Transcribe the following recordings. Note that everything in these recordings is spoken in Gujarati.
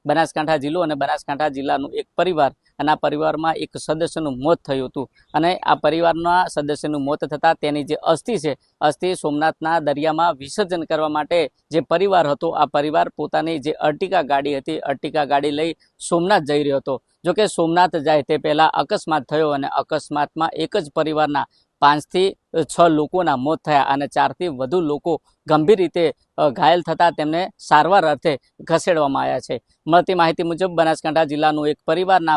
બનાસકાંઠા જિલ્લો અને બનાસકાંઠા જિલ્લાનું એક પરિવાર અને આ પરિવારમાં એક સદસ્યનું મોત થયું હતું અને આ પરિવારના સદસ્યનું મોત થતાં તેની જે અસ્થિ છે અસ્થિ સોમનાથના દરિયામાં વિસર્જન કરવા માટે જે પરિવાર હતો આ પરિવાર પોતાની જે અર્ટિકા ગાડી હતી અર્ટિકા ગાડી લઈ સોમનાથ જઈ રહ્યો હતો। જોકે સોમનાથ જાય તે પહેલા અકસ્માત થયો અને અકસ્માતમાં એક જ પરિવારના 5 થી 6 લોકોના મોત થયા અને 4 થી વધુ લોકો ગંભીર રીતે ઘાયલ થતા તેમને સારવાર અર્થે ખસેડવામાં આવ્યા છે। મળતી માહિતી મુજબ બનાસકાંઠા જિલ્લાનું એક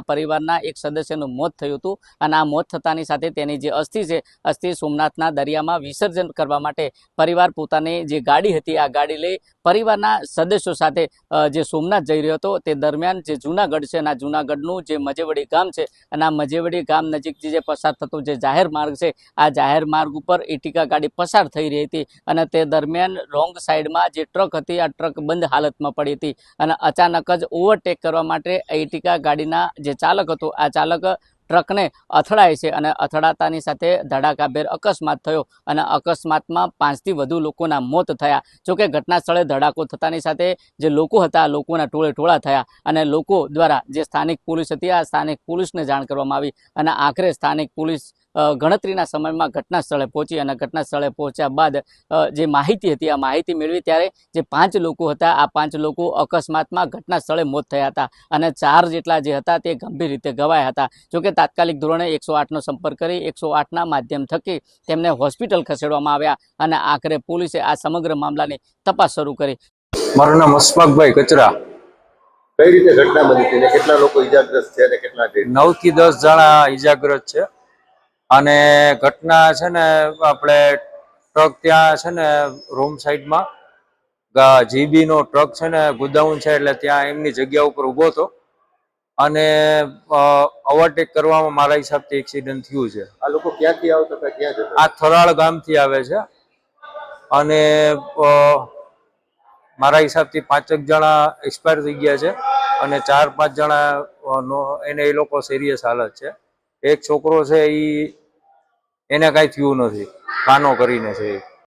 પરિવારના એક સદસ્યનું મોત થયું હતું અને આ મોત થતાની સાથે તેની જે અસ્થિ છે અસ્થિ સોમનાથના દરિયામાં વિસર્જન કરવા માટે પરિવાર પોતાની જે ગાડી હતી આ ગાડી લઈ પરિવારના સદસ્યો સાથે જે સોમનાથ જઈ રહ્યો હતો તે દરમિયાન જે જૂનાગઢ છે અને જૂનાગઢનું જે મજેવડી ગામ છે અને આ મજેવડી ગામ નજીક જે પસાર થતો જે જાહેર માર્ગ છે આ જાહેર માર્ગ ઉપર એર્ટિકા ગાડી પસાર થઈ રહી હતી અને તે દરમિયાન રોંગ સાઈડમાં જે ટ્રક હતી આ ટ્રક બંધ હાલતમાં પડી હતી અને અચાનક જ ઓવરટેક કરવા માટે એર્ટિકા ગાડીના જે ચાલક હતો આ ચાલક ટ્રકને અથડાય છે અને અથડાતાની સાથે ધડાકાભેર અકસ્માત થયો અને અકસ્માતમાં 5 થી વધુ લોકોના મોત થયા। જોકે ઘટના સ્થળે ધડાકો થતાની સાથે જે લોકો હતા લોકોના ટોળે થયા અને લોકો દ્વારા જે સ્થાનિક પોલીસ હતી આ સ્થાનિક પોલીસને જાણ કરવામાં આવી અને આખરે સ્થાનિક પોલીસ ગણતરીના સમયમાં ઘટના સ્થળે પહોંચી અને ઘટના સ્થળે પહોંચ્યા બાદ જે માહિતી હતી આ માહિતી મેળવી ત્યારે જે 5 લોકો હતા આ 5 લોકો અકસ્માતમાં ઘટના સ્થળે મોત થયા હતા અને 4 જેટલા જે હતા તે ગંભીર રીતે ઘવાયા હતા। જોકે તાત્કાલિક ધોરણે 108નો સંપર્ક કરી 108ના માધ્યમ થકી તેમને હોસ્પિટલ ખસેડવામાં આવ્યા અને આખરે પોલીસે આ સમગ્ર મામલાની તપાસ શરૂ કરી। મારું નામ અશફાકભાઈ કચરા। કઈ રીતે ઘટના બની હતી અને કેટલા લોકો ઈજાગ્રસ્ત છે અને કેટલા 9 થી 10 જણા ઈજાગ્રસ્ત છે અને ઘટના છે ને આપણે ટ્રક ત્યાં છે ને રોમ સાઈડમાં જીબી નો ટ્રક છે ને ગોડાઉન છે એટલે ત્યાં એમની જગ્યા ઉપર ઊભો હતો અને ઓવરટેક કરવામાં મારા હિસાબથી એક્સિડન્ટ થયું છે। આ લોકો ક્યાંથી આવતા હતા ક્યાં જતા? આ થરાળ ગામથી આવે છે અને મારા હિસાબથી 5 જણા એક્સપાયર થઈ ગયા છે અને 4-5 જણા એને એ લોકો સિરિયસ હાલત છે। એક છોકરો છે એને કાંઈ થયું નથી, કાનો કરીને છે।